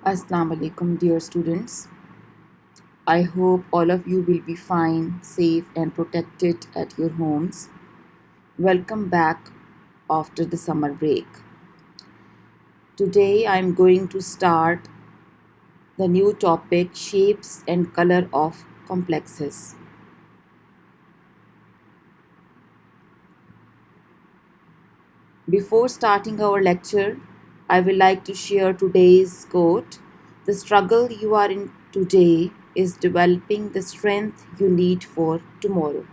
Assalamu alaikum, dear students. I hope all of you will be fine, safe, and protected at your homes. Welcome back after the summer break. Today I am going to start the new topic shapes and color of complexes. Before starting our lecture, I would like to share today's quote. The struggle you are in today is developing the strength you need for tomorrow.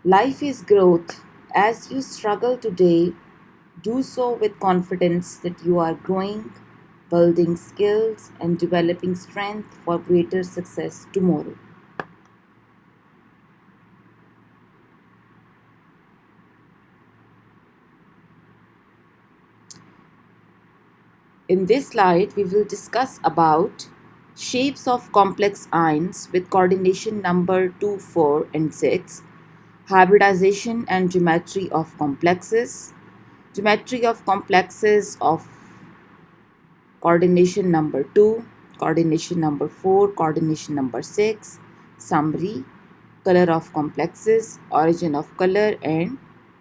Life is growth. As you struggle today, do so with confidence that you are growing, building skills, and developing strength for greater success tomorrow. In this slide, we will discuss about shapes of complex ions with coordination number 2, 4, and 6, hybridization and geometry of complexes, geometry of complexes of coordination number 2, coordination number 4, coordination number 6, summary, color of complexes, origin of color, and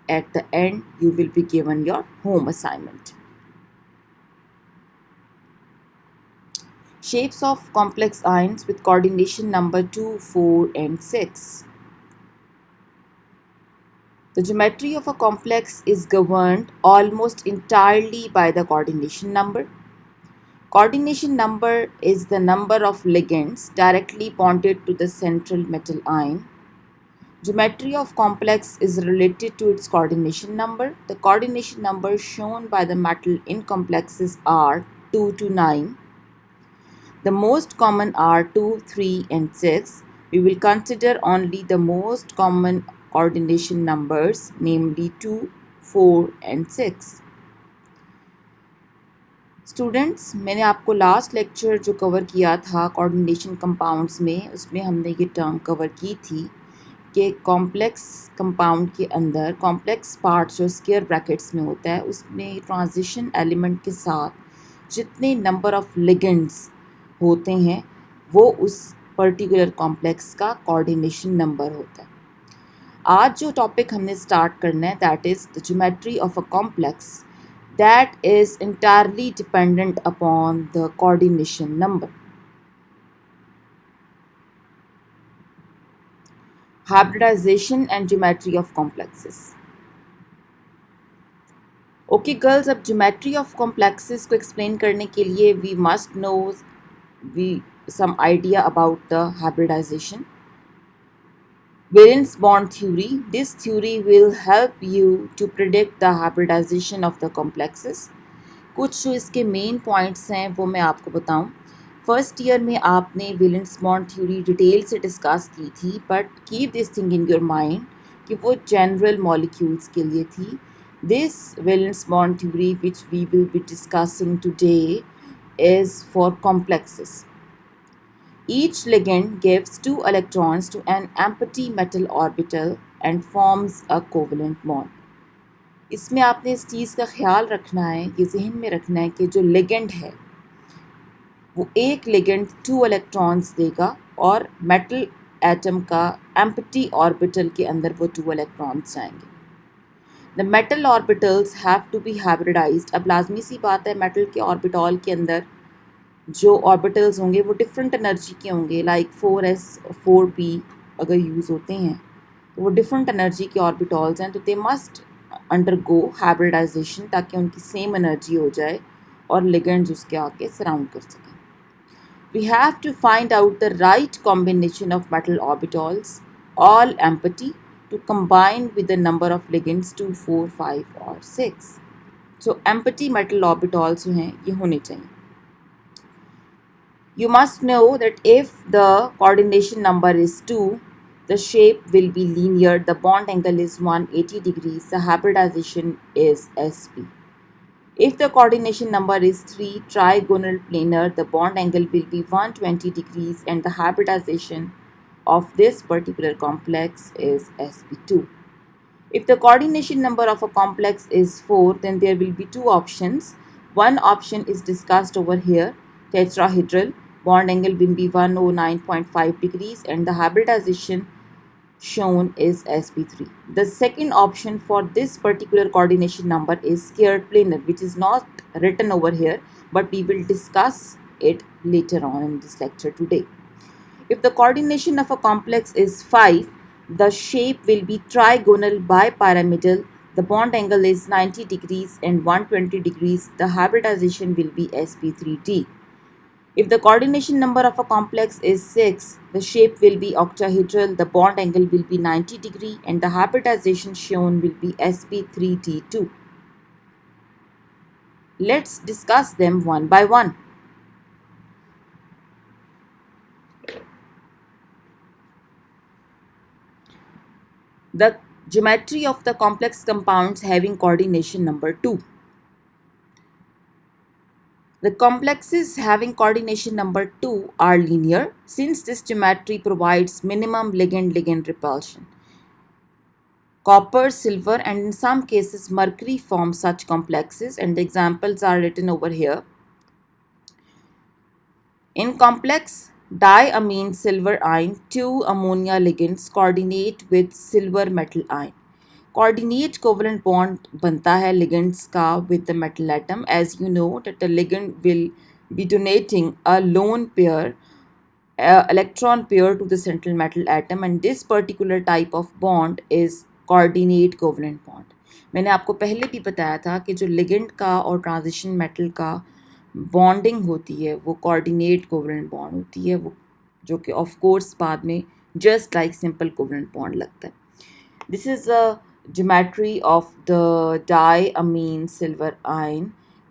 at the end you will be given your home assignment. Shapes of complex ions with coordination number 2, 4, and 6. The geometry of a complex is governed almost entirely by the coordination number. Coordination number is the number of ligands directly bonded to the central metal ion. Geometry of complex is related to its coordination number. The coordination numbers shown by the metal in complexes are 2 to 9. The most common are 2, 3, and 6. We will consider only the most common coordination numbers, namely 2, 4, and 6. Students, मैंने आपको last lecture जो cover किया था coordination compounds में, उसमें हमने ये term cover की थी कि कॉम्प्लेक्स कंपाउंड के अंदर कॉम्प्लेक्स पार्ट जो स्क्वायर ब्रैकेट्स में होता है उसमें ट्रांजिशन एलिमेंट के साथ जितने नंबर ऑफ लिगेंड्स होते हैं वो उस पर्टिकुलर कॉम्प्लेक्स का कोऑर्डिनेशन नंबर होता है. आज जो टॉपिक हमने स्टार्ट करना है that is the geometry of a complex that is entirely dependent upon the coordination number. Hybridization and geometry of complexes. Okay girls, अब geometry of complexes को explain करने के लिए we must know some idea about the hybridization. Valence bond theory. This theory will help you to predict the hybridization of the complexes. कुछ जो इसके main points हैं वो मैं आपको बताऊं. फर्स्ट ईयर में आपने वैलेंस बॉन्ड थ्योरी डिटेल से डिस्कस की थी, but keep this thing in your mind कि वो जनरल मॉलिक्यूल्स के लिए थी. This valence bond theory which we will be discussing today is for complexes. Each ligand gives 2 electrons to an empty metal orbital and forms a covalent bond. इसमें आपने इस चीज़ का ख्याल रखना है, ये जहन में रखना है कि जो लिगेंड है वो एक लिगेंड 2 इलेक्ट्रॉन्स देगा और मेटल एटम का एम्प्टी ऑर्बिटल के अंदर वो 2 इलेक्ट्रॉन्स जाएंगे. The metal orbitals have to be hybridised. अब लाजमी सी बात है मेटल के ऑर्बिटल के अंदर जो ऑर्बिटल्स होंगे वो डिफरेंट एनर्जी के होंगे, लाइक 4s 4p अगर यूज़ होते हैं तो वो डिफरेंट एनर्जी के ऑर्बिटल्स हैं, तो दे मस्ट अंडरगो हाइब्रिडाइजेशन ताकि उनकी सेम एनर्जी हो जाए और लिगेंड्स उसके आके सराउंड कर सकें. We have to find out the right combination of metal orbitals all empty to combine with the number of ligands 2, 4, 5 और 6. सो एम्प्टी मेटल ऑर्बिटल्स जो हैं ये होने चाहिए. You must know that if the coordination number is 2, the shape will be linear, the bond angle is 180 degrees, the hybridization is sp. If the coordination number is 3, trigonal planar, the bond angle will be 120 degrees and the hybridization of this particular complex is sp2. If the coordination number of a complex is 4, then there will be two options. One option is discussed over here, tetrahedral, bond angle will be 109.5 degrees and the hybridization shown is sp3. The second option for this particular coordination number is squared planar, which is not written over here, but we will discuss it later on in this lecture today. If the coordination of a complex is 5, the shape will be trigonal bipyramidal. The bond angle is 90 degrees and 120 degrees. The hybridization will be sp3d. If the coordination number of a complex is 6, the shape will be octahedral, the bond angle will be 90 degree and the hybridization shown will be sp3d2. Let's discuss them one by one. The geometry of the complex compounds having coordination number 2. The complexes having coordination number 2 are linear since this geometry provides minimum ligand-ligand repulsion. Copper, silver and in some cases mercury form such complexes and the examples are written over here. In complex diamine silver ion, 2 ammonia ligands coordinate with silver metal ion. Coordinate covalent bond बनता है ligands का with the metal atom. As you know that the ligand will be donating a lone pair, electron pair to the central metal atom and this particular type of bond is coordinate covalent bond. मैंने आपको पहले भी बताया था कि जो ligand का और transition metal का बॉन्डिंग होती है वो कोऑर्डिनेट कोवलेंट बॉन्ड होती है, वो जो कि ऑफ कोर्स बाद में just like simple covalent bond लगता है. This is a geometry of the diamine silver ion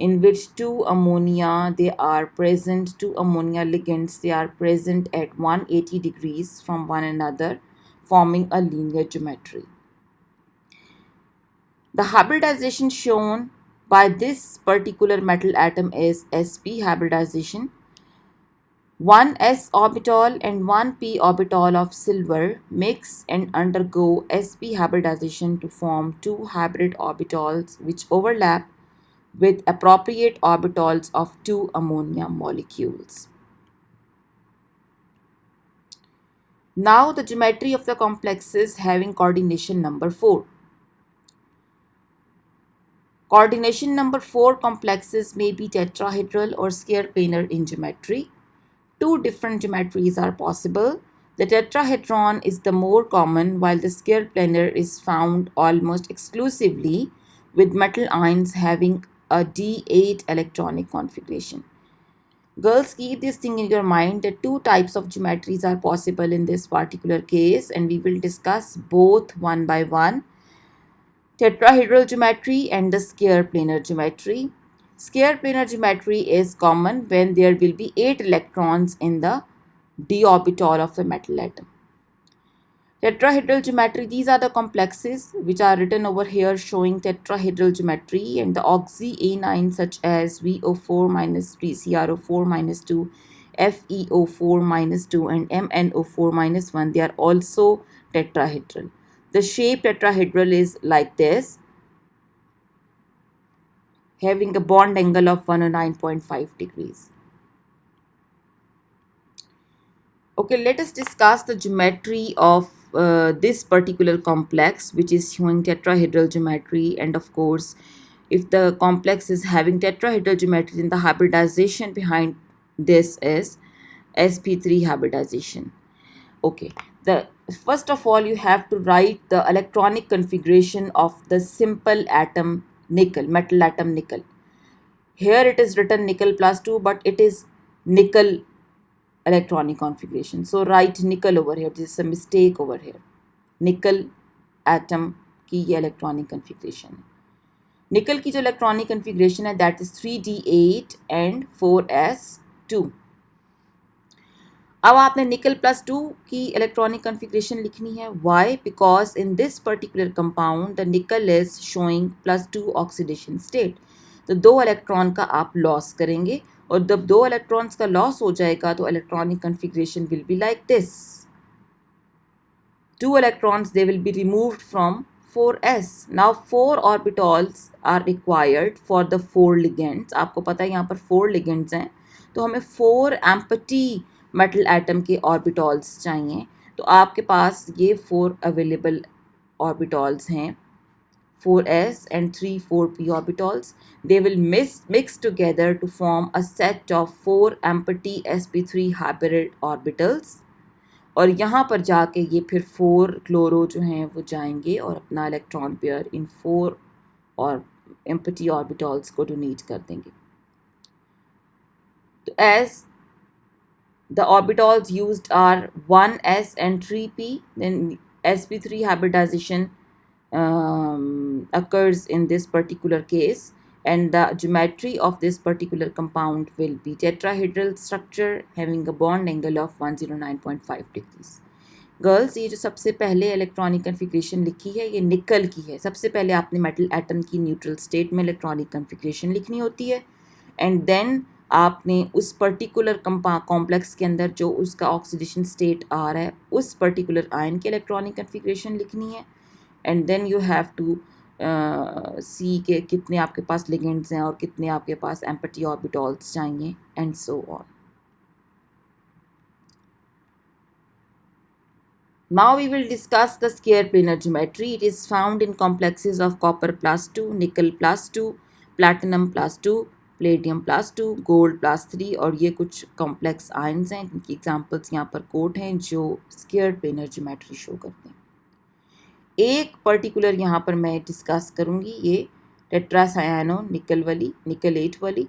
in which two ammonia ligands they are present at 180 degrees from one another forming a linear geometry. The hybridization shown by this particular metal atom is sp hybridization. One s orbital and one p orbital of silver mix and undergo sp hybridization to form two hybrid orbitals which overlap with appropriate orbitals of two ammonia molecules. Now the geometry of the complexes having coordination number 4. Coordination number 4 complexes may be tetrahedral or square planar in geometry. Two different geometries are possible. The tetrahedron is the more common while the square planar is found almost exclusively with metal ions having a D8 electronic configuration. Girls, keep this thing in your mind that two types of geometries are possible in this particular case and we will discuss both one by one. Tetrahedral geometry and the square planar geometry. Square planar geometry is common when there will be 8 electrons in the d orbital of the metal atom. Tetrahedral geometry, these are the complexes which are written over here showing tetrahedral geometry and the oxyanions such as VO4 minus 3, CrO4 minus 2, FeO4 minus 2 and MnO4 minus 1, they are also tetrahedral. The shape tetrahedral is like this, having a bond angle of 109.5 degrees. Okay, let us discuss the geometry of this particular complex which is showing tetrahedral geometry, and of course if the complex is having tetrahedral geometry then the hybridization behind this is sp3 hybridization. Okay, first of all you have to write the electronic configuration of the simple atom nickel, metal atom nickel. Here it is written nickel plus 2 but it is nickel electronic configuration. So write nickel over here. This is a mistake over here. Nickel atom की ये electronic configuration है. Nickel की जो electronic configuration है that is 3d8 and 4s2. अब आपने nickel plus 2 की electronic configuration लिखनी है. Why? Because in this particular compound the nickel is showing plus 2 oxidation state. तो 2 इलेक्ट्रॉन का आप लॉस करेंगे और जब 2 इलेक्ट्रॉन्स का लॉस हो जाएगा तो electronic configuration will be like this. 2 electrons they will be removed from 4s. Now 4 orbitals are required for the 4 ligands. आपको पता है यहाँ पर 4 ligands हैं, तो हमें 4 empty metal atom के orbitals चाहिए. तो आपके पास ये 4 available orbitals हैं, 4s and 3 4p orbitals. They will mix together to form a set of 4 empty sp3 hybrid orbitals. और यहाँ पर जाके ये फिर 4 क्लोरो जो हैं वो जाएंगे और अपना इलेक्ट्रॉन पेयर इन 4 और एम्प्टी ऑर्बिटल्स को डोनेट कर देंगे. तो as the orbitals used are 1s and 3p, then sp3 hybridization occurs in this particular case, and the geometry of this particular compound will be tetrahedral structure having a bond angle of 109.5 degrees. Girls, ये जो सबसे पहले electronic configuration लिखी है ये निकल की है. सबसे पहले आपने मेटल एटम की न्यूट्रल स्टेट में इलेक्ट्रॉनिक कन्फिग्रेशन लिखनी होती है, एंड देन आपने उस पर्टिकुलर कॉम्प्लेक्स के अंदर जो उसका ऑक्सीडेशन स्टेट आ रहा है उस पर्टिकुलर आयन की इलेक्ट्रॉनिक कन्फिग्रेशन लिखनी है, and then you have to see के कितने आपके पास लिगेंड्स हैं और कितने आपके पास एम्प्टी ऑर्बिटल्स चाहिए, and so on. Now we will discuss the square planar geometry. It is found in complexes of copper plus 2, nickel plus 2, platinum plus 2, palladium plus 2, gold plus 3. और ये कुछ complex ions हैं जिनकी examples यहाँ पर coat हैं जो square planar geometry show करते हैं. एक पर्टिकुलर यहाँ पर मैं डिस्कस करूँगी ये टेट्रासायानो निकल वाली, निकलेट वाली.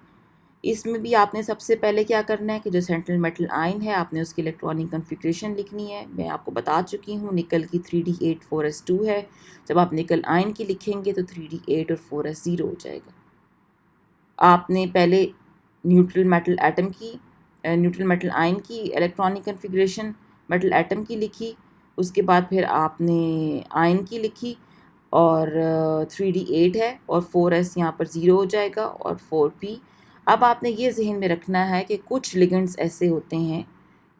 इसमें भी आपने सबसे पहले क्या करना है कि जो सेंट्रल मेटल आयन है आपने उसकी इलेक्ट्रॉनिक कन्फिग्रेशन लिखनी है. मैं आपको बता चुकी हूँ निकल की 3d8 4s2 है. जब आप निकल आयन की लिखेंगे तो 3d8 और 4s 0 हो जाएगा. आपने पहले न्यूट्रल मेटल आयन की इलेक्ट्रॉनिक कन्फिग्रेशन मेटल एटम की लिखी, उसके बाद फिर आपने आयन की लिखी और 3d8 है और 4s यहाँ पर 0 हो जाएगा और 4p. अब आपने ये जहन में रखना है कि कुछ लिगेंड्स ऐसे होते हैं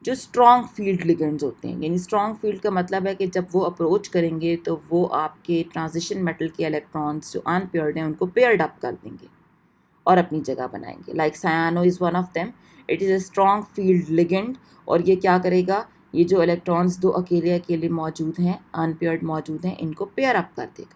जो स्ट्रॉन्ग फील्ड लिगेंड्स होते हैं. यानी स्ट्रॉन्ग फील्ड का मतलब है कि जब वो अप्रोच करेंगे तो वो आपके ट्रांजिशन मेटल के इलेक्ट्रॉन्स जो अनपेयर्ड हैं उनको पेयर्ड अप कर देंगे और अपनी जगह बनाएंगे. Like सायानो is one of them. It is a strong field ligand और ये क्या करेगा, ये जो इलेक्ट्रॉन्स दो अकेले अकेले मौजूद हैं, अनपेयर्ड मौजूद हैं, इनको पेयर अप कर देगा.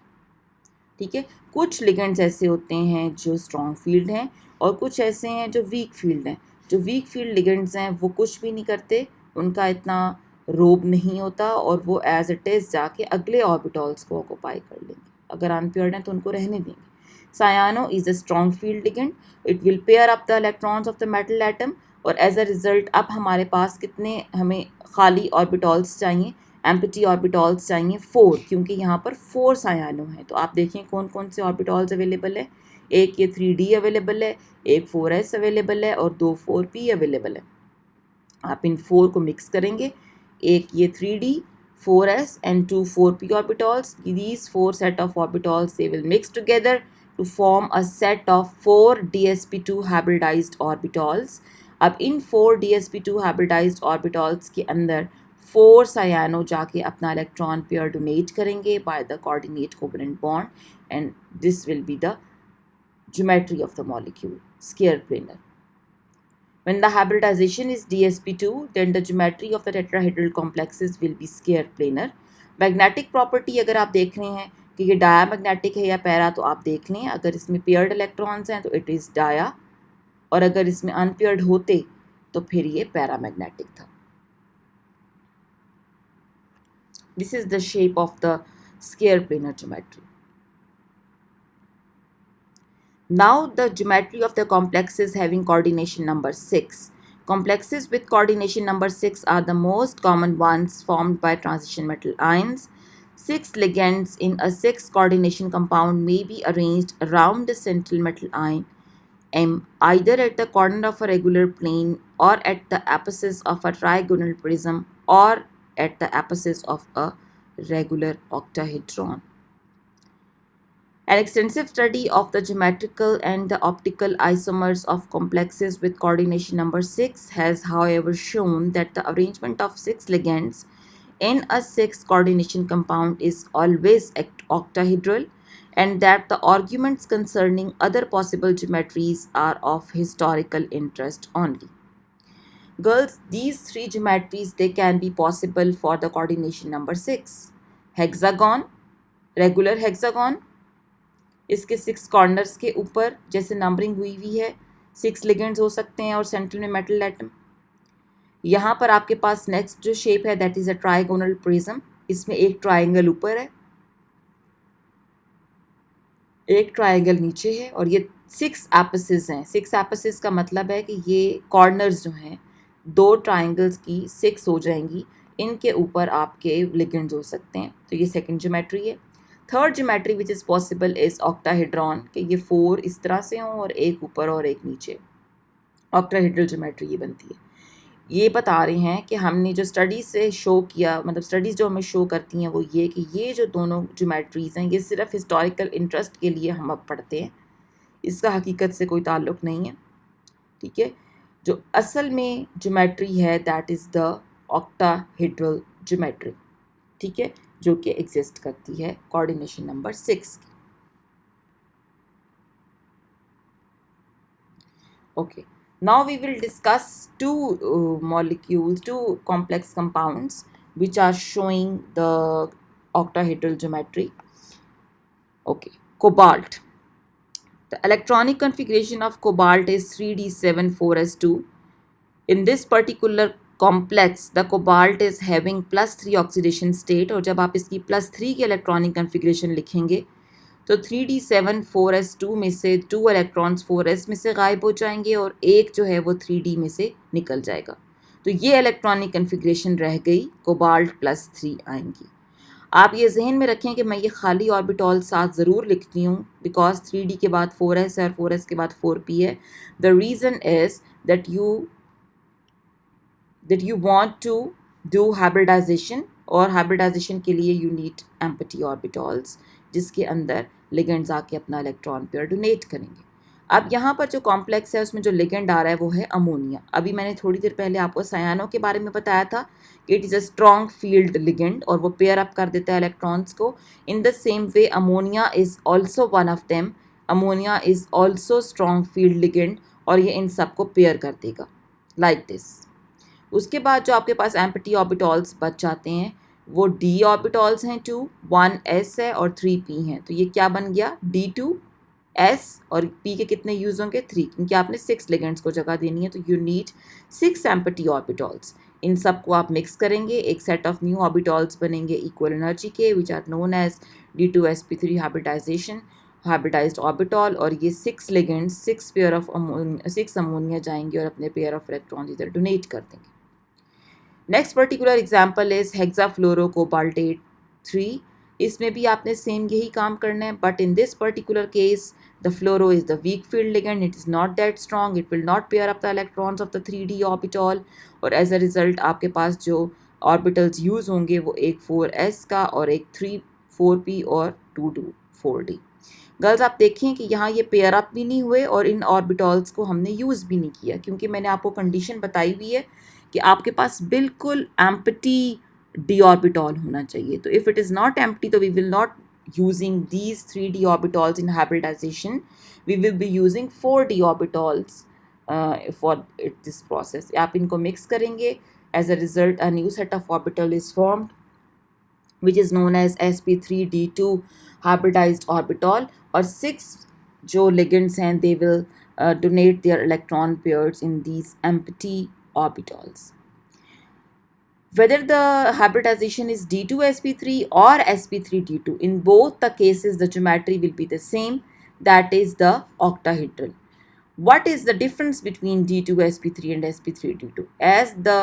ठीक है. कुछ लिगेंड्स ऐसे होते हैं जो स्ट्रॉन्ग फील्ड हैं और कुछ ऐसे हैं जो वीक फील्ड हैं. जो वीक फील्ड लिगेंड्स हैं वो कुछ भी नहीं करते, उनका इतना रोब नहीं होता और वो एज इट इज़ जाके अगले ऑर्बिटल्स को ऑक्यूपाई कर लेंगे. अगर अनपेयर्ड हैं तो उनको रहने देंगे. सायानो is a strong field ligand. It will pair up the electrons of the metal atom और एज अ रिजल्ट अब हमारे पास कितने हमें खाली ऑर्बिटल्स चाहिए, एम्प्टी ऑर्बिटल्स चाहिए 4, क्योंकि यहाँ पर 4 सायानो हैं. तो आप देखें कौन कौन से ऑर्बिटल्स अवेलेबल है. एक ये 3d अवेलेबल है, एक 4s अवेलेबल है और 2 4p अवेलेबल है. आप इन 4 को मिक्स करेंगे, एक ये 3d 4s and 2 4p orbitals. These 4 set of orbitals they will mix together to form a set of 4 dsp2 hybridized orbitals. अब इन 4 dsp2 hybridized orbitals के अंदर 4 सायानो जाके अपना इलेक्ट्रॉन पेयर डोनेट करेंगे by the coordinate covalent bond, and this will be the geometry of the molecule, square planar. When the hybridization is dsp2, then the geometry of the tetrahedral complexes will be square planar. Magnetic property अगर आप देख रहे हैं कि ये diamagnetic है या para तो आप देख लें. अगर इसमें पेयर्ड इलेक्ट्रॉन्स हैं तो इट इज़ डाया और अगर इसमें अनपेयर्ड होते तो फिर ये पैरामैग्नेटिक था. This is the shape of the square planar geometry. Now the geometry of the complexes having coordination number 6. Complexes with coordination number 6 are the most common ones formed by transition metal ions. 6 ligands in a 6 coordination compound may be arranged around the central metal ion M, either at the corner of a regular plane or at the apices of a trigonal prism or at the apices of a regular octahedron. An extensive study of the geometrical and the optical isomers of complexes with coordination number 6 has, however, shown that the arrangement of 6 ligands in a 6 coordination compound is always octahedral, and that the arguments concerning other possible geometries are of historical interest only. Girls, these three geometries they can be possible for the coordination number 6. Hexagon, regular hexagon, इसके 6 corners के ऊपर जैसे numbering हुई हुई है 6 ligands हो सकते हैं और सेंटर में मेटल एटम। यहाँ पर आपके पास नेक्स्ट जो शेप है that is a trigonal prism, इसमें एक ट्राइंगल ऊपर है, एक ट्राइंगल नीचे है, और ये 6 एपिसेस हैं। 6 एपिसेस का मतलब है कि ये कॉर्नर्स जो हैं दो ट्राइंगल्स की 6 हो जाएंगी, इनके ऊपर आपके लिगेंड्स हो सकते हैं। तो ये सेकंड ज्योमेट्री है। Third geometry which is possible is octahedron, कि ये 4 इस तरह से हों और एक ऊपर और एक नीचे। ऑक्टाहेड्रल ज्योमेट्री ये बनती है। ये बता रहे हैं कि हमने जो स्टडीज़ से शो किया, मतलब स्टडीज़ जो हमें शो करती हैं वो ये कि ये जो दोनों ज्योमेट्रीज़ हैं ये सिर्फ हिस्टोरिकल इंटरेस्ट के लिए हम अब पढ़ते हैं, इसका हकीकत से कोई ताल्लुक़ नहीं है। ठीक है, जो असल में ज्योमेट्री है that is the octahedral geometry, ठीक है, जो कि एग्जिस्ट करती है कोऑर्डिनेशन नंबर 6 की। Okay, now we will discuss two complex compounds which are showing the octahedral geometry. Okay, cobalt. The electronic configuration of cobalt is 3d74s2. In this particular complex, the cobalt is having +3 oxidation state, और जब आप इसकी +3 की electronic configuration लिखेंगे तो 3d74s2 में से 2 electrons 4s में से गायब हो जाएंगे और एक जो है वो 3d में से निकल जाएगा। तो ये इलेक्ट्रॉनिक कन्फिग्रेशन रह गई, कोबाल्ट +3 आएंगी। आप ये जहन में रखें कि मैं ये खाली ऑर्बिटॉल साथ ज़रूर लिखती हूँ बिकॉज 3d के बाद 4s है और 4s के बाद 4p है। The reason is that you want to do hybridization, और हाइब्रिडाइजेशन के लिए यू नीड एम्प्टी ऑर्बिटॉल्स जिसके अंदर लिगेंड्स आके अपना इलेक्ट्रॉन पेयर डोनेट करेंगे। अब यहाँ पर जो कॉम्प्लेक्स है उसमें जो लिगेंड आ रहा है वो है अमोनिया। अभी मैंने थोड़ी देर पहले आपको सायानो के बारे में बताया था कि it is a strong field ligand और वो पेयर अप कर देता है इलेक्ट्रॉन्स को। In the same way ammonia is also one of them, ammonia is also strong field ligand और ये इन सबको पेयर कर देगा लाइक दिस। उसके बाद जो आपके पास एम्प्टी ऑर्बिटॉल्स बच जाते हैं वो d ऑर्बिटॉल्स हैं 2, 1s है और 3p हैं। तो ये क्या बन गया d2s, और p के कितने यूज़ होंगे 3, क्योंकि आपने 6 लिगेंड्स को जगह देनी है। तो यू नीड 6 एम्प्टी ऑर्बिटॉल्स। इन सब को आप मिक्स करेंगे, एक सेट ऑफ न्यू ऑर्बिटॉल्स बनेंगे इक्वल एनर्जी के which are known as d2sp3 hybridized orbital, और ये 6 लिगेंड्स 6 अमोनिया जाएंगे और अपने पेयर ऑफ इलेक्ट्रॉन्स इधर डोनेट कर देंगे। Next particular example is hexafluorocobaltate 3। इसमें भी आपने सेम यही काम करना है, but in this particular case the fluoro is the weak field ligand, it is not that strong, it will not pair up the electrons of the 3d orbital, और as a result आपके पास जो orbitals use होंगे वो एक 4s का और एक 4p और 4d। गर्ल्स आप देखें कि यहाँ ये पेयर अप भी नहीं हुए और इन ऑर्बिटॉल्स को हमने यूज़ भी नहीं किया, क्योंकि मैंने आपको कंडीशन बताई हुई है कि आपके पास बिल्कुल एम्प्टी d ऑर्बिटॉल होना चाहिए। तो if it is not empty तो we will not using these 3d orbitals in hybridization, we will be using 4d orbitals for this process. आप इनको मिक्स करेंगे, as a result a new set of orbital is formed which is known as sp3d2 hybridized orbital, और 6 जो ligands हैं they will donate their electron pairs in these empty orbitals. Whether the hybridization is d2sp3 or sp3d2, in both the cases the geometry will be the same, that is the octahedral. What is the difference between d2sp3 and sp3d2? As the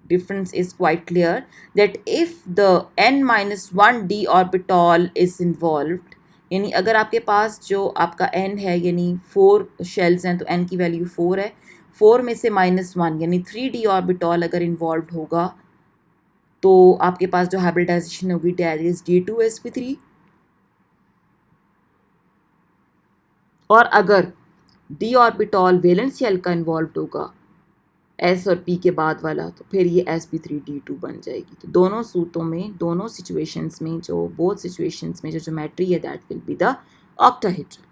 difference is quite clear that if the n-1 d orbital is involved, यानी अगर आपके पास जो आपका n है यानी 4 shells हैं तो n की वैल्यू 4 है, 4 में से -1 यानी 3d ऑर्बिटॉल अगर इन्वॉल्व होगा तो आपके पास जो हाइब्रिडाइजेशन होगी दैट इज d2sp3, और अगर d ऑर्बिटॉल वैलेंस शेल का इन्वॉल्व होगा एस और पी के बाद वाला, तो फिर ये sp3d2 बन जाएगी। तो दोनों सूत्रों में, दोनों सिचुएशंस में, जो बोथ सिचुएशंस में जो ज्योमेट्री है that will be the octahedral.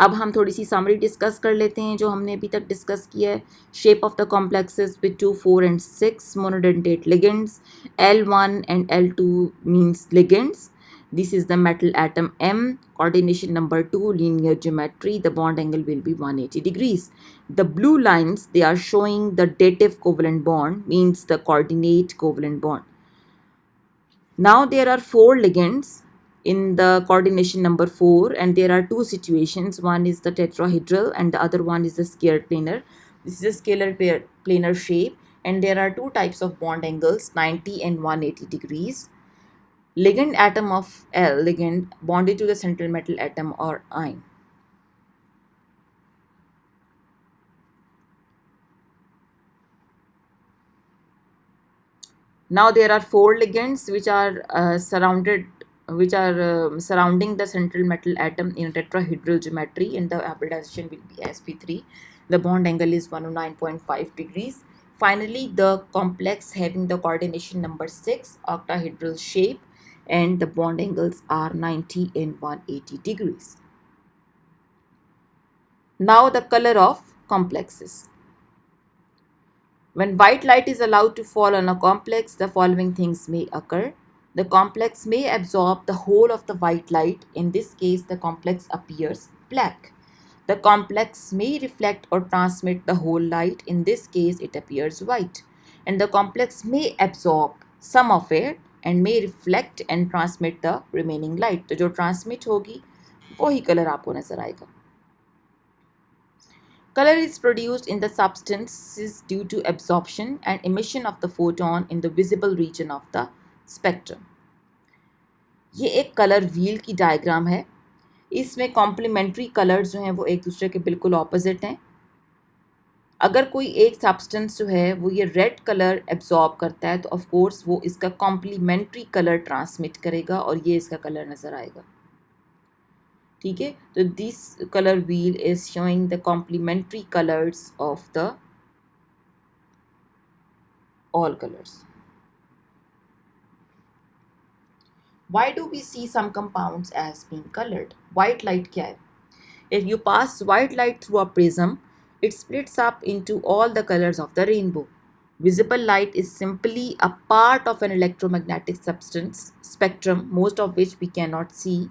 अब हम थोड़ी सी समरी डिस्कस कर लेते हैं जो हमने अभी तक डिस्कस किया है। Shape of the complexes with 2, 4 and 6 monodentate ligands. L1 and L2 means ligands. This is the metal atom M. Coordination number 2, linear geometry. The bond angle will be 180 degrees. The blue lines, they are showing the dative covalent bond, means the coordinate covalent bond. Now there are 4 ligands in the coordination number 4, and there are two situations. One is the tetrahedral and the other one is the scalar planar. This is a scalar planar shape, and there are two types of bond angles, 90 and 180 degrees. Ligand atom of L, ligand bonded to the central metal atom or ion. Now there are 4 ligands which are surrounding the central metal atom in tetrahedral geometry, and the hybridization will be sp3. The bond angle is 109.5 degrees. Finally, the complex having the coordination number 6, octahedral shape, and the bond angles are 90 and 180 degrees. Now the color of complexes. When white light is allowed to fall on a complex, the following things may occur. The complex may absorb the whole of the white light. In this case, the complex appears black. The complex may reflect or transmit the whole light. In this case, it appears white. And the complex may absorb some of it and may reflect and transmit the remaining light. तो जो transmit होगी वही color आपको नजर आएगा. Color is produced in the substances due to absorption and emission of the photon in the visible region of the spectrum. ये एक colour wheel की डायग्राम है. इसमें कॉम्प्लीमेंट्री कलर्स जो हैं वो एक दूसरे के बिल्कुल ऑपोजिट हैं. अगर कोई एक सब्सटेंस जो है वो ये रेड कलर एब्जॉर्ब करता है तो ऑफ कोर्स वो इसका कॉम्प्लीमेंट्री कलर ट्रांसमिट करेगा और ये इसका कलर नज़र आएगा. ठीक है, तो this colour wheel is showing the complementary colours of the all colours. Why do we see some compounds as being colored? White light क्या है? If you pass white light through a prism, it splits up into all the colors of the rainbow. Visible light is simply a part of an electromagnetic substance spectrum, most of which we cannot see.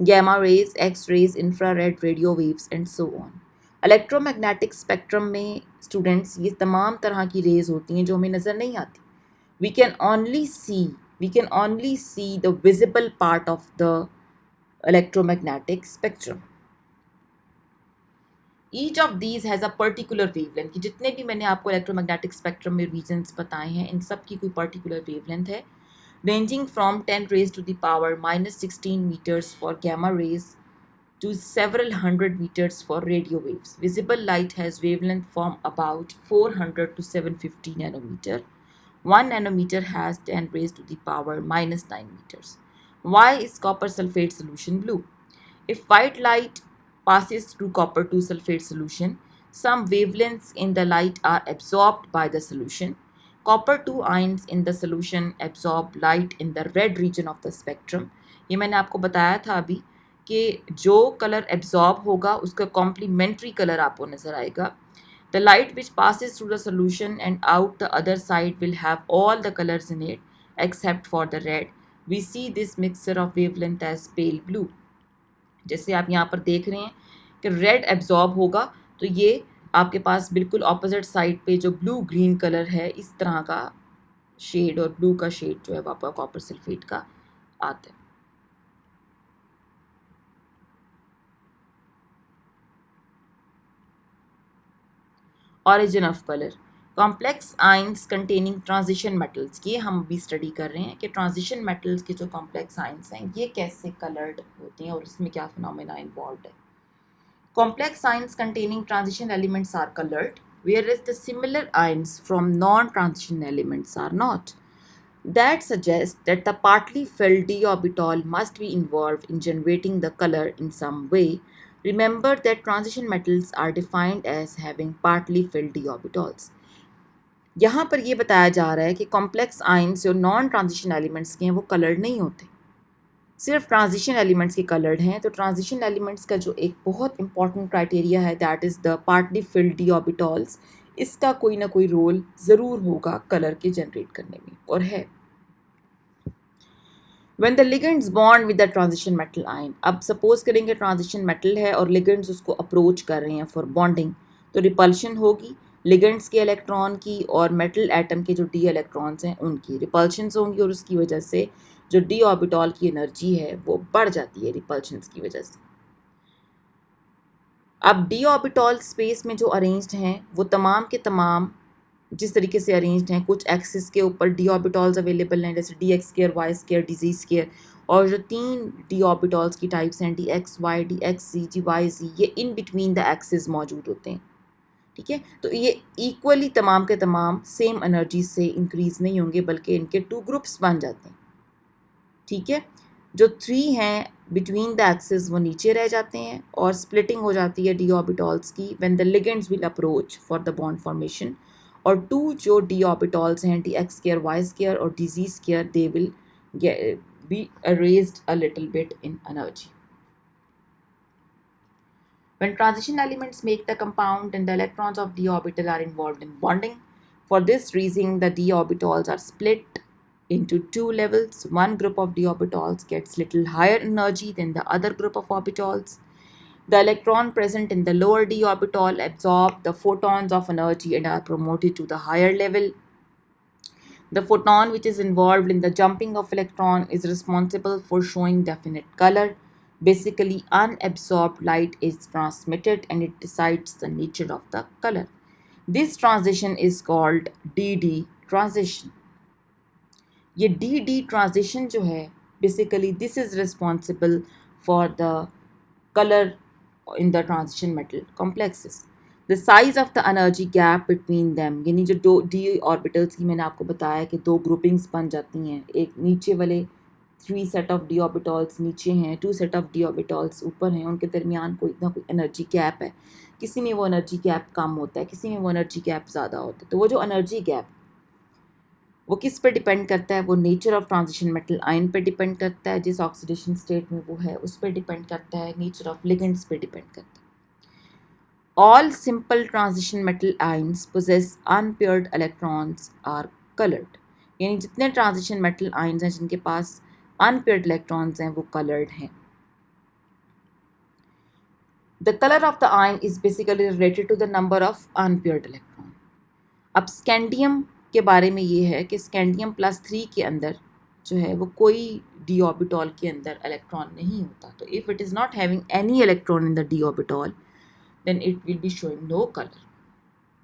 Gamma rays, X-rays, infrared, radio waves and so on. Electromagnetic spectrum में students ये तमाम तरह की raise होती हैं जो हमें नज़र नहीं आती. we can only see the visible part of the electromagnetic spectrum. Each of these has a particular wavelength. कि जितने भी मैंने आपको इलेक्ट्रोमैग्नेटिक स्पेक्ट्रम में रीजन्स बताए हैं इन सब की कोई पर्टिकुलर वेवलेंथ है, ranging from 10 raised to the power minus 16 meters for gamma rays to several hundred meters for radio waves. Visible light has wavelength from about 400 to 750 nanometer. 1 nanometer has 10 raised to the power minus 9 meters. Why is copper sulfate solution blue? If white light passes through copper 2 sulfate solution, some wavelengths in the light are absorbed by the solution. Copper 2 ions in the solution absorb light in the red region of the spectrum. ये मैंने आपको बताया था अभी कि जो colour absorb होगा उसका कॉम्प्लीमेंट्री कलर आपको नज़र आएगा. The light which passes through the solution and out the other side will have all the colors in it except for the red. We see this mixture of wavelength as pale blue. जैसे आप यहाँ पर देख रहे हैं कि red absorb होगा तो ये आपके पास बिल्कुल ऑपोजिट साइड पे जो ब्लू ग्रीन कलर है इस तरह का शेड और ब्लू का शेड जो है वो कॉपर सल्फेट का आता है. Origin of colour. Complex ions containing transition metals की हम भी स्टडी कर रहे हैं कि ट्रांजिशन मेटल्स के जो कॉम्प्लेक्स आइंस हैं ये कैसे कलर्ड होते हैं और इसमें क्या फिनोमेना इन्वॉल्व है. Complex ions containing transition elements are colored, whereas the similar ions from non-transition elements are not. That suggests that the partly filled d orbital must be involved in generating the color in some way. Remember that transition metals are defined as having partly filled d orbitals. यहाँ पर ये बताया जा रहा है कि complex ions जो non transition elements के हैं वो कलर्ड नहीं होते, सिर्फ ट्रांजिशन एलिमेंट्स के कलर्ड हैं। तो ट्रांजिशन एलिमेंट्स का जो एक बहुत इंपॉर्टेंट क्राइटेरिया है that is the partly field D orbitals, इसका कोई ना कोई रोल ज़रूर होगा कलर के जनरेट करने में, और है। When the ligands bond with the transition metal ion, अब सपोज करेंगे ट्रांजिशन मेटल है और लिगेंड्स उसको अप्रोच कर रहे हैं फॉर बॉन्डिंग, तो रिपल्शन होगी लिगेंड्स के इलेक्ट्रॉन की और मेटल एटम के जो डी इलेक्ट्रॉन्स हैं उनकी रिपल्शंस होंगी, और उसकी वजह से जो डी ऑर्बिटल की एनर्जी है वो बढ़ जाती है रिपल्शंस की वजह से। अब डी ऑर्बिटल स्पेस में जो अरेंज्ड हैं वो तमाम के तमाम जिस तरीके से अरेंज्ड हैं, कुछ एक्सिस के ऊपर डी ऑर्बिटल्स अवेलेबल हैं जैसे d x square, y square, d z square, और जो 3 डी ऑर्बिटल्स की टाइप्स हैं d x y, d x z, z y z, ये इन बिटवीन द एक्सिस मौजूद होते हैं। ठीक है, तो ये इक्वली तमाम के तमाम सेम एनर्जी से इंक्रीज नहीं होंगे बल्कि इनके 2 ग्रुप्स बन जाते हैं। ठीक है, जो 3 हैं बिटवीन द एक्सिस वो नीचे रह जाते हैं और स्प्लिटिंग हो जाती है डी ऑर्बिटल्स की when the ligands will approach for the bond formation, और 2 जो डी ऑर्बिटल्स हैं d x square, y square और d z square, they will be erased a little bit in energy. When transition elements make the compound, then the electrons of d orbital are involved in bonding. For this reason, the d orbitals are split into 2 levels. One group of d orbitals gets little higher energy than the other group of orbitals. The electron present in the lower d orbital absorb the photons of energy and are promoted to the higher level. The photon which is involved in the jumping of electron is responsible for showing definite color. Basically, unabsorbed light is transmitted and it decides the nature of the color. This transition is called DD transition. ये DD transition जो है, basically this is responsible for the color in the transition metal complexes. The size of the energy gap between them, यानी जो 2 d orbitals की मैंने आपको बताया कि 2 ग्रुपिंग्स बन जाती हैं, एक नीचे वाले 3 सेट ऑफ डी ऑर्बिटल्स नीचे हैं, 2 सेट ऑफ डी ऑर्बिटल्स ऊपर हैं, उनके दरमियान कोई ना कोई एनर्जी गैप है, किसी में वो एनर्जी गैप कम होता है, किसी में वो एनर्जी गैप ज़्यादा होता है। तो वो जो एनर्जी गैप वो किस पे डिपेंड करता है, वो nature of transition metal ion पे डिपेंड करता है, जिस ऑक्सीडेशन स्टेट में वो है उस पर डिपेंड करता है, नेचर ऑफ लिगेंड्स पे डिपेंड करता है। All simple transition metal ions possess unpaired electrons are colored. यानी जितने ट्रांजिशन मेटल आयन्स हैं जिनके पास अनपेयर्ड इलेक्ट्रॉन्स हैं वो कलर्ड हैं। The color of the ion is basically related to the number of unpaired electron. अब स्कैंडियम के बारे में ये है कि स्कैंडियम +3 के अंदर जो है वो कोई डी ऑर्बिटल के अंदर इलेक्ट्रॉन नहीं होता, तो if it is not having any electron in the D orbital then it will be showing no color.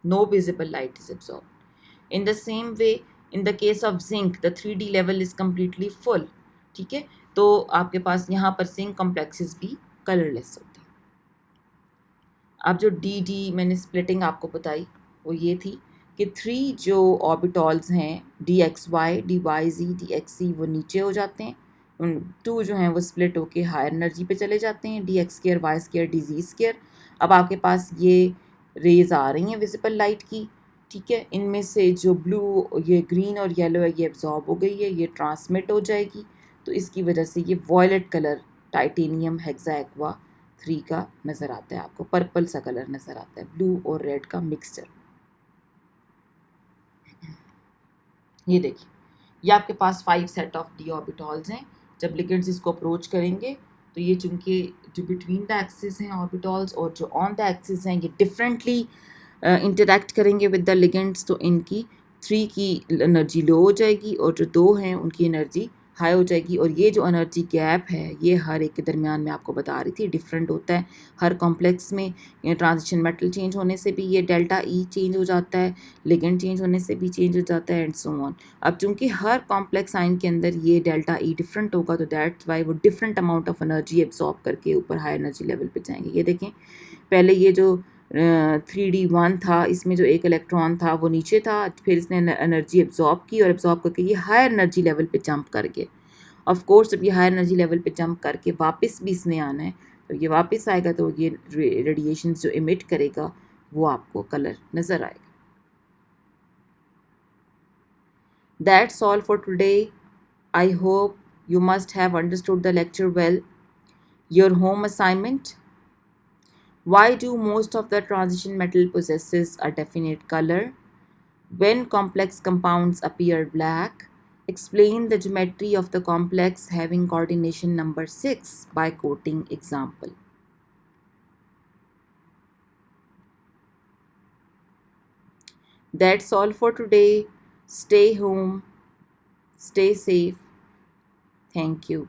No visible light is absorbed. In the same way, in the case of zinc, the 3D level is completely full. ठीक है, तो आपके पास यहाँ पर zinc complexes भी colorless होते हैं। अब जो DD मैंने splitting आपको बताई वो ये थी कि 3 जो ऑर्बिटल्स हैं DXY, DYZ, DXC वो नीचे हो जाते हैं, उन 2 जो हैं वो स्प्लिट होके हायर एनर्जी पे चले जाते हैं, DX square, Y square, DZ square. अब आपके पास ये रेज आ रही हैं विजिबल लाइट की, ठीक है, इनमें से जो ब्लू, ये ग्रीन और येलो है ये एब्जॉर्ब हो गई है, ये ट्रांसमिट हो जाएगी, तो इसकी वजह से ये वॉयलेट कलर टाइटेनियम हेक्सा 3 का नज़र आता है, आपको पर्पल सा कलर नज़र आता है, ब्लू और रेड का मिक्सचर। ये देखिए, ये आपके पास 5 सेट ऑफ डी ऑर्बिटल्स हैं। जब लिगेंड्स इसको अप्रोच करेंगे तो ये चूँकि जो बिटवीन द एक्सिस हैं ऑर्बिटल्स और जो ऑन द एक्सिस हैं ये डिफरेंटली इंटरेक्ट करेंगे विद द लिगेंड्स, तो इनकी 3 की एनर्जी लो हो जाएगी और जो 2 हैं उनकी एनर्जी हाई हो जाएगी। और ये जो एनर्जी गैप है ये हर एक के दरमियान में आपको बता रही थी डिफरेंट होता है हर कॉम्प्लेक्स में। ट्रांजिशन मेटल चेंज होने से भी ये डेल्टा ई चेंज हो जाता है, लिगेंड चेंज होने से भी चेंज हो जाता है एंड सो ऑन। अब चूंकि हर कॉम्प्लेक्स आयन के अंदर ये डेल्टा ई डिफरेंट होगा तो दैट्स वाई वो different amount of energy absorb करके ऊपर हाई एनर्जी लेवल पे जाएंगे। ये देखें, पहले ये जो 3D1 था इसमें जो एक इलेक्ट्रॉन था वो नीचे था, फिर इसने एनर्जी एब्जॉर्ब की और एब्जॉर्ब करके ये हायर एनर्जी लेवल पे जंप कर गए। ऑफ कोर्स जब ये हायर एनर्जी लेवल पे जंप करके वापस भी इसने आना है तो ये वापस आएगा तो ये रेडिएशन जो इमिट करेगा वो आपको कलर नज़र आएगा. That's all for today. I hope you must have understood the lecture well. Your home assignment: why do most of the transition metal possesses a definite color? When complex compounds appear black, explain the geometry of the complex having coordination number 6 by quoting example. That's all for today. Stay home, stay safe. Thank you.